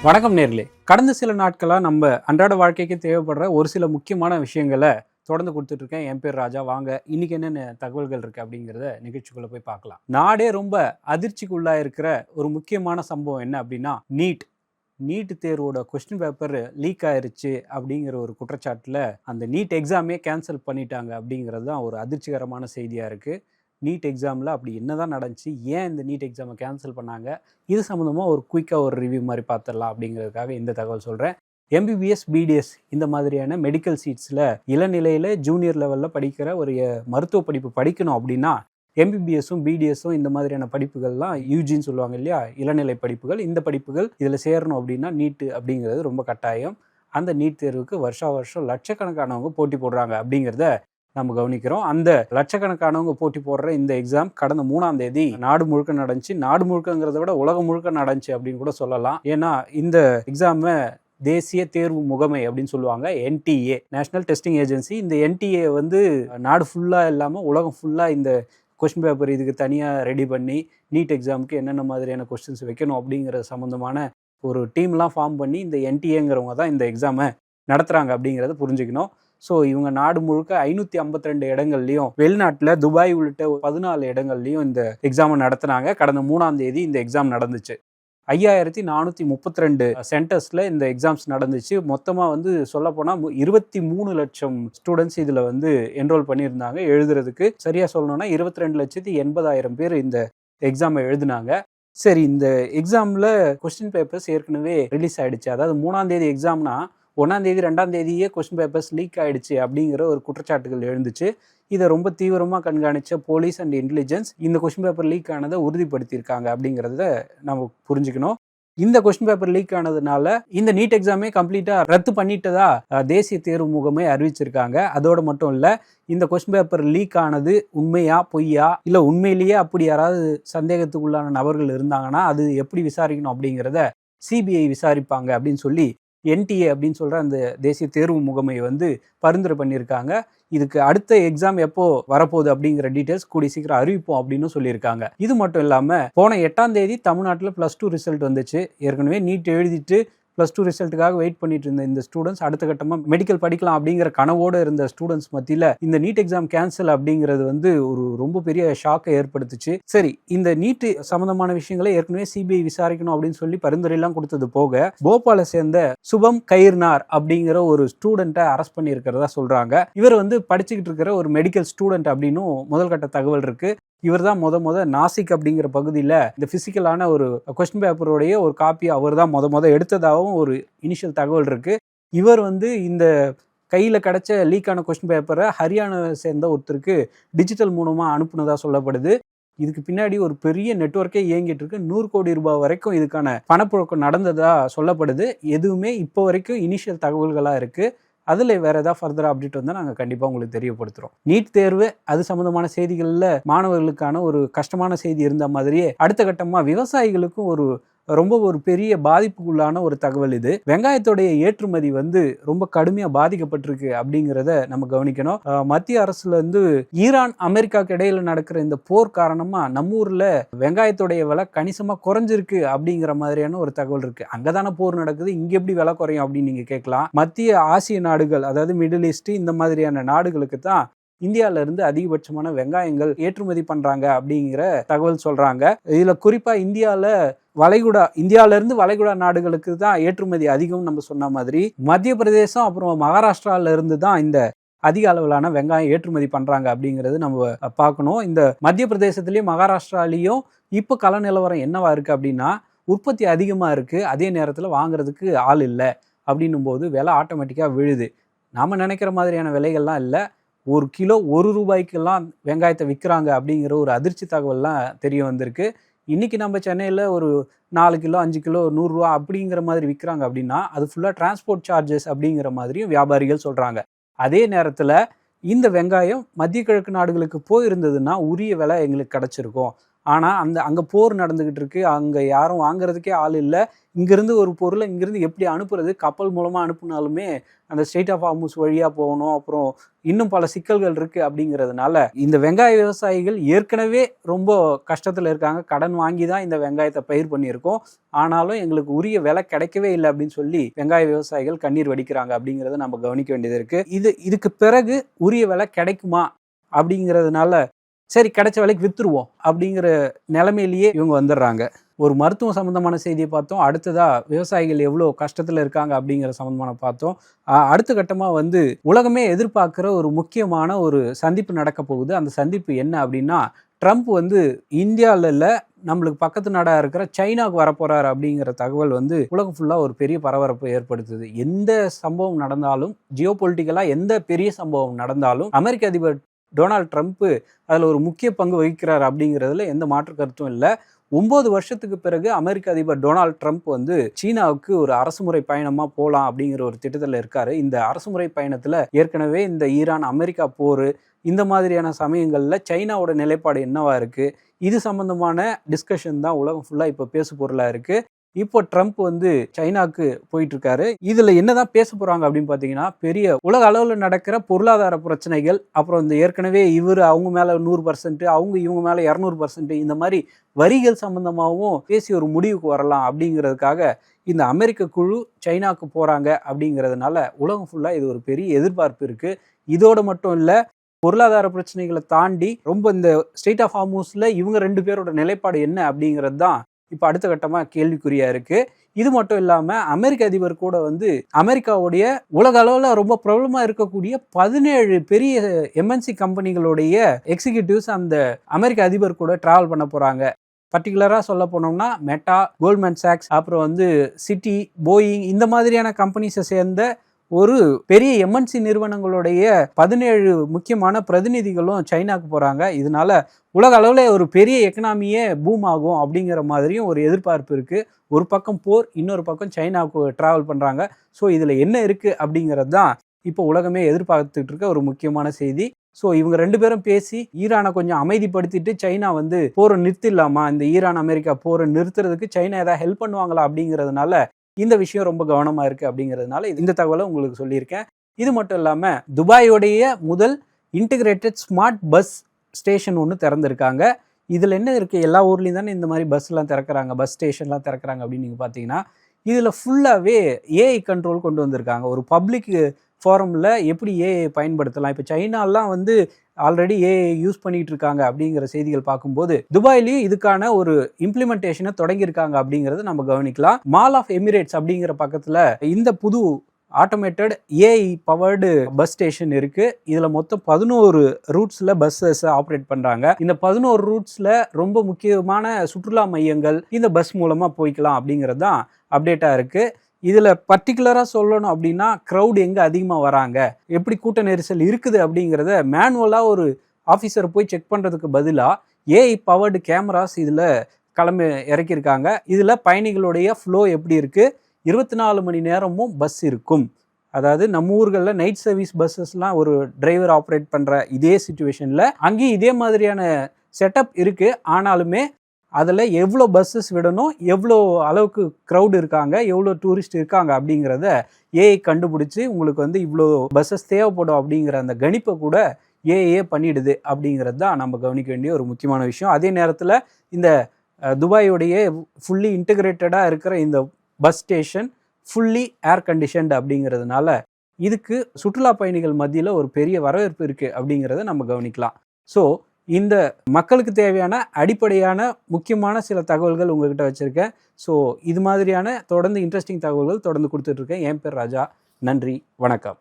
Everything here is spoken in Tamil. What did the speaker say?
வணக்கம் நேர்களே. கடந்த சில நாட்களாக நம்ம அன்றாட வாழ்க்கைக்கு தேவைப்படுற ஒரு சில முக்கியமான விஷயங்களை தொடர்ந்து கொடுத்துட்ருக்கேன். என் பேர் ராஜா. வாங்க இன்னைக்கு என்னென்ன தகவல்கள் இருக்குது அப்படிங்கிறத நிகழ்ச்சிக்குள்ளே போய் பார்க்கலாம். நாடே ரொம்ப அதிர்ச்சிக்குள்ளாக இருக்கிற ஒரு முக்கியமான சம்பவம் என்ன அப்படின்னா நீட் தேர்வோட கொஸ்டின் பேப்பர் லீக் ஆயிருச்சு அப்படிங்கிற ஒரு குற்றச்சாட்டில் அந்த நீட் எக்ஸாமே கேன்சல் பண்ணிட்டாங்க அப்படிங்கிறது தான் ஒரு அதிர்ச்சிகரமான செய்தியாக இருக்குது. நீட் எக்ஸாமில் அப்படி என்ன தான் நடந்துச்சு, ஏன் இந்த நீட் எக்ஸாமை கேன்சல் பண்ணாங்க, இது சம்மந்தமாக ஒரு குயிக்காக ஒரு ரிவ்யூ மாதிரி பார்த்துடலாம் அப்படிங்கிறதுக்காக இந்த தகவல் சொல்கிறேன். எம்பிபிஎஸ், பிடிஎஸ் இந்த மாதிரியான மெடிக்கல் சீட்ஸில் இளநிலையில் ஜூனியர் லெவலில் படிக்கிற ஒரு மருத்துவ படிப்பு படிக்கணும் அப்படின்னா எம்பிபிஎஸும் பிடிஎஸும் இந்த மாதிரியான படிப்புகள்லாம் யூஜின்னு சொல்லுவாங்க இல்லையா, இளநிலை படிப்புகள். இந்த படிப்புகள் இதில் சேரணும் அப்படின்னா நீட்டு அப்படிங்கிறது ரொம்ப கட்டாயம். அந்த நீட் தேர்வுக்கு வருஷம் லட்சக்கணக்கானவங்க போட்டி போடுறாங்க அப்படிங்கிறத நம்ம கவனிக்கிறோம். அந்த லட்சக்கணக்கானவங்க போட்டி போடுற இந்த எக்ஸாம் கடந்த 3ஆம் தேதி நாடு முழுக்க நடந்துச்சு. நாடு முழுக்கங்கிறத விட உலகம் முழுக்க நடந்துச்சு அப்படின்னு கூட சொல்லலாம். ஏன்னா இந்த எக்ஸாமை தேசிய தேர்வு முகமை அப்படின்னு சொல்லுவாங்க, என்டிஏ, நேஷனல் டெஸ்டிங் ஏஜென்சி. இந்த என்டிஏ வந்து நாடு ஃபுல்லாக இல்லாமல் உலகம் ஃபுல்லாக இந்த கொஸ்டின் பேப்பர் இதுக்கு தனியாக ரெடி பண்ணி நீட் எக்ஸாமுக்கு என்னென்ன மாதிரியான கொஸ்டின்ஸ் வைக்கணும் அப்படிங்கிற சம்மந்தமான ஒரு டீம்லாம் ஃபார்ம் பண்ணி இந்த என்டிஏங்கிறவங்க தான் இந்த எக்ஸாமை நடத்துகிறாங்க அப்படிங்கிறத புரிஞ்சுக்கணும். ஸோ இவங்க நாடு முழுக்க 552 இடங்கள்லையும், வெளிநாட்டில் துபாய் உள்ளிட்ட 14 இடங்கள்லையும் இந்த எக்ஸாமை நடத்துனாங்க. கடந்த 3ஆம் தேதி இந்த எக்ஸாம் நடந்துச்சு. 5432 சென்டர்ஸில் இந்த எக்ஸாம்ஸ் நடந்துச்சு. மொத்தமாக வந்து சொல்லப்போனால் 23 லட்சம் ஸ்டூடெண்ட்ஸ் இதில் வந்து என்ரோல் பண்ணியிருந்தாங்க எழுதுறதுக்கு. சரியாக சொல்லணும்னா 22,80,000 பேர் இந்த எக்ஸாமை எழுதினாங்க. சரி, இந்த எக்ஸாமில் கொஸ்டின் பேப்பர்ஸ் ஏற்கனவே ரிலீஸ் ஆகிடுச்சு. அதாவது 3ஆம் தேதி எக்ஸாம்னா 1ஆம் தேதி 2ஆம் தேதியே கொஸ்டின் பேப்பர்ஸ் லீக் ஆகிடுச்சு அப்படிங்கிற ஒரு குற்றச்சாட்டுகள் எழுந்துச்சு. இதை ரொம்ப தீவிரமாக கண்காணித்த போலீஸ் அண்ட் இன்டெலிஜென்ஸ் இந்த கொஸ்டின் பேப்பர் லீக் ஆனதை உறுதிப்படுத்தியிருக்காங்க அப்படிங்கிறத நம்ம புரிஞ்சுக்கணும். இந்த கொஸ்டின் பேப்பர் லீக் ஆனதுனால இந்த நீட் எக்ஸாமே கம்ப்ளீட்டாக ரத்து பண்ணிட்டதா தேசிய தேர்வு முகமை அறிவிச்சிருக்காங்க. அதோடு மட்டும் இல்லை, இந்த கொஸ்டின் பேப்பர் லீக் ஆனது உண்மையா பொய்யா, இல்லை உண்மையிலேயே அப்படி யாராவது சந்தேகத்துக்குள்ளான நபர்கள் இருந்தாங்கன்னா அது எப்படி விசாரிக்கணும் அப்படிங்கிறத சிபிஐ விசாரிப்பாங்க அப்படின்னு சொல்லி என்டிஏ அப்படின்னு சொல்கிற அந்த தேசிய தேர்வு முகமை வந்து பரிந்துரை பண்ணியிருக்காங்க. இதுக்கு அடுத்த எக்ஸாம் எப்போ வரப்போகுது அப்படிங்கிற டீட்டெயில்ஸ் கூடிய சீக்கிரம் அறிவிப்போம் அப்படின்னு சொல்லியிருக்காங்க. இது மட்டும் இல்லாமல் போன 8ஆம் தேதி தமிழ்நாட்டில் +2 ரிசல்ட் வந்துச்சு. ஏற்கனவே நீட் எழுதிட்டு +2 ரிசல்ட்டுக்காக வெயிட் பண்ணிட்டு இருந்த இந்த ஸ்டூடெண்ட்ஸ் அடுத்த கட்டமாக மெடிக்கல் படிக்கலாம் அப்படிங்கிற கனவோடு இருந்த ஸ்டூடெண்ட்ஸ் மத்தியில் இந்த நீட் எக்ஸாம் கேன்சல் அப்படிங்கிறது வந்து ஒரு ரொம்ப பெரிய ஷாக்கை ஏற்படுத்துச்சு. சரி, இந்த நீட் சம்பந்தமான விஷயங்களை ஏற்கனவே சிபிஐ விசாரிக்கணும் அப்படின்னு சொல்லி பரிந்துரையெல்லாம் கொடுத்தது போக போபாலை சேர்ந்த சுபம் கைர்னார் அப்படிங்கிற ஒரு ஸ்டூடெண்ட்டை அரெஸ்ட் பண்ணியிருக்கிறதா சொல்றாங்க. இவர் வந்து படிச்சுக்கிட்டு இருக்கிற ஒரு மெடிக்கல் ஸ்டூடெண்ட் அப்படின்னு முதல் கட்ட தகவல் இருக்கு. இவர் தான் முத நாசிக் அப்படிங்கிற பகுதியில் இந்த பிசிக்கலான ஒரு கொஸ்டின் பேப்பருடைய ஒரு காப்பி அவர் தான் முத எடுத்ததாகவும் ஒரு இனிஷியல் தகவல் இருக்கு. இவர் வந்து இந்த கையில் கிடைச்ச லீக்கான கொஸ்டின் பேப்பரை ஹரியானாவை சேர்ந்த ஒருத்தருக்கு டிஜிட்டல் மூலமாக அனுப்புனதா சொல்லப்படுது. இதுக்கு பின்னாடி ஒரு பெரிய நெட்வொர்க்கே இயங்கிட்டு இருக்கு. 100 கோடி ரூபாய் வரைக்கும் இதுக்கான பணப்புழக்கம் நடந்ததா சொல்லப்படுது. எதுவுமே இப்போ வரைக்கும் இனிஷியல் தகவல்களாக இருக்கு. அதில் வேறு ஏதாவது ஃபர்தராக அப்டேட் வந்தால் நாங்கள் கண்டிப்பாக உங்களுக்கு தெரியப்படுத்துகிறோம். நீட் தேர்வு அது சம்மந்தமான செய்திகளில் மாணவர்களுக்கான ஒரு கஷ்டமான செய்தி இருந்த மாதிரியே அடுத்த கட்டமாக விவசாயிகளுக்கும் ஒரு பெரிய பாதிப்புக்குள்ளான ஒரு தகவல் இது. வெங்காயத்துடைய ஏற்றுமதி வந்து ரொம்ப கடுமையாக பாதிக்கப்பட்டிருக்கு அப்படிங்கிறத நம்ம கவனிக்கணும். மத்திய அரசுல இருந்து ஈரான் அமெரிக்காவுக்கு இடையில நடக்கிற இந்த போர் காரணமா நம்ம ஊர்ல வெங்காயத்துடைய விலை கணிசமாக குறைஞ்சிருக்கு அப்படிங்கிற மாதிரியான ஒரு தகவல் இருக்கு. அங்கதானே போர் நடக்குது, இங்க எப்படி விலை குறையும் அப்படின்னு நீங்க கேட்கலாம். மத்திய ஆசிய நாடுகள், அதாவது மிடில் ஈஸ்ட் இந்த மாதிரியான நாடுகளுக்கு தான் இந்தியாவில இருந்து அதிகபட்சமான வெங்காயங்கள் ஏற்றுமதி பண்றாங்க அப்படிங்கிற தகவல் சொல்றாங்க. இதுல குறிப்பா இந்தியாவிலிருந்து வளைகுடா நாடுகளுக்கு தான் ஏற்றுமதி அதிகம். நம்ம சொன்ன மாதிரி மத்திய பிரதேசம் அப்புறம் மகாராஷ்டிரால இருந்து தான் இந்த அதிக அளவிலான வெங்காயம் ஏற்றுமதி பண்றாங்க அப்படிங்கிறது நம்ம பார்க்கணும். இந்த மத்திய பிரதேசத்திலையும் மகாராஷ்டிராலையும் இப்போ கள நிலவரம் என்னவா இருக்கு அப்படின்னா, உற்பத்தி அதிகமாக இருக்கு, அதே நேரத்தில் வாங்குறதுக்கு ஆள் இல்லை அப்படின்னும் போது விலை ஆட்டோமேட்டிக்காக விழுது. நாம நினைக்கிற மாதிரியான விலைகள்லாம் இல்லை. 1 கிலோ 1 ரூபாய்க்கெல்லாம் வெங்காயத்தை விற்கிறாங்க அப்படிங்கிற ஒரு அதிர்ச்சி தகவல்லாம் தெரிய வந்திருக்கு. இன்னைக்கு நம்ம சென்னையில் ஒரு 4 கிலோ 5 கிலோ 100 ரூபா அப்படிங்கிற மாதிரி விற்கிறாங்க அப்படின்னா அது ஃபுல்லாக டிரான்ஸ்போர்ட் சார்ஜஸ் அப்படிங்கிற மாதிரியும் வியாபாரிகள் சொல்கிறாங்க. அதே நேரத்தில் இந்த வெங்காயம் மத்திய கிழக்கு நாடுகளுக்கு போயிருந்ததுன்னா உரிய விலை எங்களுக்கு கிடச்சிருக்கும் ஆனால் அங்கே போர் நடந்துக்கிட்டு இருக்கு, அங்கே யாரும் வாங்குறதுக்கே ஆள் இல்லை. இங்கேருந்து ஒரு பொருளை இங்கேருந்து எப்படி அனுப்புறது, கப்பல் மூலமாக அனுப்புனாலுமே அந்த ஸ்ட்ரெய்ட் ஆஃப் ஹார்முஸ் வழியாக போகணும், அப்புறம் இன்னும் பல சிக்கல்கள் இருக்குது. அப்படிங்கிறதுனால இந்த வெங்காய விவசாயிகள் ஏற்கனவே ரொம்ப கஷ்டத்தில் இருக்காங்க. கடன் வாங்கி தான் இந்த வெங்காயத்தை பயிர் பண்ணியிருக்கோம், ஆனாலும் எங்களுக்கு உரிய விலை கிடைக்கவே இல்லை அப்படின்னு சொல்லி வெங்காய விவசாயிகள் கண்ணீர் வடிக்கிறாங்க. அப்படிங்கிறத நம்ம கவனிக்க வேண்டியது இருக்குது. இதுக்கு பிறகு உரிய விலை கிடைக்குமா அப்படிங்கிறதுனால சரி கிடைச்ச விலைக்கு வித்துருவோம் அப்படிங்கிற நிலைமையிலேயே இவங்க வந்துடுறாங்க. ஒரு மருத்துவம் சம்மந்தமான செய்தியை பார்த்தோம். அடுத்ததாக விவசாயிகள் எவ்வளோ கஷ்டத்தில் இருக்காங்க அப்படிங்கிற சம்மந்தமான பார்த்தோம். அடுத்த கட்டமாக உலகமே எதிர்பார்க்குற ஒரு முக்கியமான ஒரு சந்திப்பு நடக்க போகுது. அந்த சந்திப்பு என்ன அப்படின்னா, ட்ரம்ப் இந்தியாவில் இல்லை, நம்மளுக்கு பக்கத்து நாடாக இருக்கிற சைனாவுக்கு வரப்போகிறார் அப்படிங்கிற தகவல் உலகம் ஃபுல்லாக ஒரு பெரிய பரபரப்பு ஏற்படுத்துது. எந்த சம்பவம் நடந்தாலும், ஜியோ பொலிட்டிக்கலாக எந்த பெரிய சம்பவம் நடந்தாலும் அமெரிக்க அதிபர் டொனால்ட் ட்ரம்ப் அதில் ஒரு முக்கிய பங்கு வகிக்கிறார் அப்படிங்கிறதுல எந்த மாற்று கருத்தும் இல்லை. 9 வருஷத்துக்கு பிறகு அமெரிக்க அதிபர் டொனால்ட் ட்ரம்ப் சீனாவுக்கு ஒரு அரசுமுறை பயணமாக போகலாம் அப்படிங்கிற ஒரு திட்டத்தில் இருக்காரு. இந்த அரசுமுறை பயணத்தில் ஏற்கனவே இந்த ஈரான் அமெரிக்கா போர், இந்த மாதிரியான சமயங்களில் சைனாவோட நிலைப்பாடு என்னவா இருக்குது, இது சம்பந்தமான டிஸ்கஷன் தான் உலகம் ஃபுல்லாக இப்போ பேசு பொருளாக இருக்குது. இப்போ ட்ரம்ப் சைனாவுக்கு போயிட்டு இருக்காரு. இதுல என்னதான் பேச போறாங்க அப்படின்னு பாத்தீங்கன்னா, பெரிய உலக அளவில் நடக்கிற பொருளாதார பிரச்சனைகள், அப்புறம் ஏற்கனவே அவங்க மேல 100%, இவங்க மேல 200%, இந்த மாதிரி வரிகள் சம்பந்தமாகவும் பேசி ஒரு முடிவுக்கு வரலாம் அப்படிங்கிறதுக்காக இந்த அமெரிக்க குழு சைனாவுக்கு போறாங்க. அப்படிங்கிறதுனால உலகம் ஃபுல்லா இது ஒரு பெரிய எதிர்பார்ப்பு இருக்கு. இதோட மட்டும் இல்ல, பொருளாதார பிரச்சனைகளை தாண்டி ரொம்ப இந்த ஸ்ட்ரெய்ட் ஆஃப் ஹார்முஸ்ல இவங்க 2 பேரோட நிலைப்பாடு என்ன அப்படிங்கிறது தான் இப்போ அடுத்த கட்டமாக கேள்விக்குறியா இருக்கு. இது மட்டும் இல்லாமல் அமெரிக்க அதிபர் கூட அமெரிக்காவுடைய உலக அளவில் ரொம்ப ப்ராப்ளமாக இருக்கக்கூடிய 17 பெரிய எம்என்சி கம்பெனிகளுடைய எக்ஸிக்யூட்டிவ்ஸ் அந்த அமெரிக்க அதிபர் கூட டிராவல் பண்ண போகிறாங்க. பர்டிகுலராக சொல்ல போனோம்னா மெட்டா, கோல்ட்மேன் சாக்ஸ், அப்புறம் சிட்டி, போயிங், இந்த மாதிரியான கம்பெனிஸை சேர்ந்த ஒரு பெரிய எம்என்சி நிறுவனங்களுடைய 17 முக்கியமான பிரதிநிதிகளும் சைனாக்கு போகிறாங்க. இதனால உலக அளவில் ஒரு பெரிய எக்கனாமியே பூம் ஆகும் அப்படிங்கிற மாதிரியும் ஒரு எதிர்பார்ப்பு இருக்குது. ஒரு பக்கம் போர், இன்னொரு பக்கம் சைனாவுக்கு ட்ராவல் பண்ணுறாங்க. ஸோ இதில் என்ன இருக்குது அப்படிங்கிறது தான் இப்போ உலகமே எதிர்பார்த்துட்டு இருக்க ஒரு முக்கியமான செய்தி. ஸோ இவங்க 2 பேரும் பேசி ஈரானை கொஞ்சம் அமைதிப்படுத்திட்டு சைனா போரை நிறுத்திடலாமா, இந்த ஈரான் அமெரிக்கா போரை நிறுத்துறதுக்கு சைனா ஏதாவது ஹெல்ப் பண்ணுவாங்களா அப்படிங்கிறதுனால இந்த விஷயம் ரொம்ப கவனமாக இருக்குது. அப்படிங்கிறதுனால இந்த தகவலை உங்களுக்கு சொல்லியிருக்கேன். இது மட்டும் இல்லாமல் துபாயோடைய முதல் இன்டிகிரேட்டட் ஸ்மார்ட் பஸ் ஸ்டேஷன் ஒன்று திறந்திருக்காங்க. இதில் என்ன இருக்குது, எல்லா ஊர்லேயும் தானே இந்த மாதிரி பஸ்லாம் திறக்கிறாங்க, பஸ் ஸ்டேஷன்லாம் திறக்கிறாங்க அப்படின்னு நீங்கள் பார்த்தீங்கன்னா, இதில் ஃபுல்லாகவே ஏஐ கண்ட்ரோல் கொண்டு வந்திருக்காங்க. ஒரு பப்ளிக் ஃபாரமில் எப்படி ஏஐ பயன்படுத்தலாம், இப்போ சைனாலாம் ஆல்ரெடி ஏஐ யூஸ் பண்ணிகிட்டு இருக்காங்க அப்படிங்கிற செய்திகள் பார்க்கும்போது துபாயிலையும் இதுக்கான ஒரு இம்ப்ளிமெண்டேஷனை தொடங்கியிருக்காங்க அப்படிங்கிறத நம்ம கவனிக்கலாம். மால் ஆஃப் எமிரேட்ஸ் அப்படிங்கிற பக்கத்தில் இந்த புது automated AI powered bus station இருக்கு. இதுல மொத்தம் 11 ரூட்ஸ்ல பஸ்ஸஸ் ஆப்ரேட் பண்றாங்க. இந்த 11 ரூட்ஸ்ல ரொம்ப முக்கியமான சுற்றுலா மையங்கள் இந்த பஸ் மூலமா போய்க்கலாம் அப்படிங்கிறது தான் அப்டேட்டா இருக்கு. இதுல பர்டிகுலரா சொல்லணும் அப்படின்னா, க்ரௌட் எங்க அதிகமா வராங்க, எப்படி கூட்ட நெரிசல் இருக்குது அப்படிங்கிறத மேனுவலா ஒரு ஆஃபீஸர் போய் செக் பண்றதுக்கு பதிலா ஏஐ பவர்டு கேமராஸ் இதுல கிளம்பி இறக்கியிருக்காங்க. இதுல பயணிகளுடைய ஃப்ளோ எப்படி இருக்கு, 24 மணி நேரமும் பஸ் இருக்கும். அதாவது நம்ம ஊர்களில் நைட் சர்வீஸ் பஸ்ஸஸ்லாம் ஒரு டிரைவர் ஆப்ரேட் பண்ணுற இதே சுச்சுவேஷனில் அங்கேயும் இதே மாதிரியான செட்டப் இருக்குது. ஆனாலுமே அதில் எவ்வளோ பஸ்ஸஸ் விடணும், எவ்வளோ அளவுக்கு க்ரௌட் இருக்காங்க, எவ்வளோ டூரிஸ்ட் இருக்காங்க அப்படிங்கிறத ஏஐ கண்டுபிடிச்சி உங்களுக்கு இவ்வளோ பஸ்ஸஸ் தேவைப்படும் அப்படிங்கிற அந்த கணிப்பை கூட ஏஐயே பண்ணிடுது. அப்படிங்கிறது தான் நம்ம கவனிக்க வேண்டிய ஒரு முக்கியமான விஷயம். அதே நேரத்தில் இந்த துபாயோடைய ஃபுல்லி இன்டகிரேட்டடாக இருக்கிற இந்த பஸ் ஸ்டேஷன் ஃபுல்லி ஏர் கண்டிஷன்டு அப்படிங்கிறதுனால இதுக்கு சுற்றுலா பயணிகள் மத்தியில் ஒரு பெரிய வரவேற்பு இருக்குது அப்படிங்கிறத நம்ம கவனிக்கலாம். ஸோ இந்த மக்களுக்கு தேவையான அடிப்படையான முக்கியமான சில தகவல்கள் உங்ககிட்ட வச்சுருக்கேன். ஸோ இது மாதிரியான தொடர்ந்து இன்ட்ரெஸ்டிங் தகவல்கள் தொடர்ந்து கொடுத்துட்ருக்கேன். என் பேர் ராஜா. நன்றி, வணக்கம்.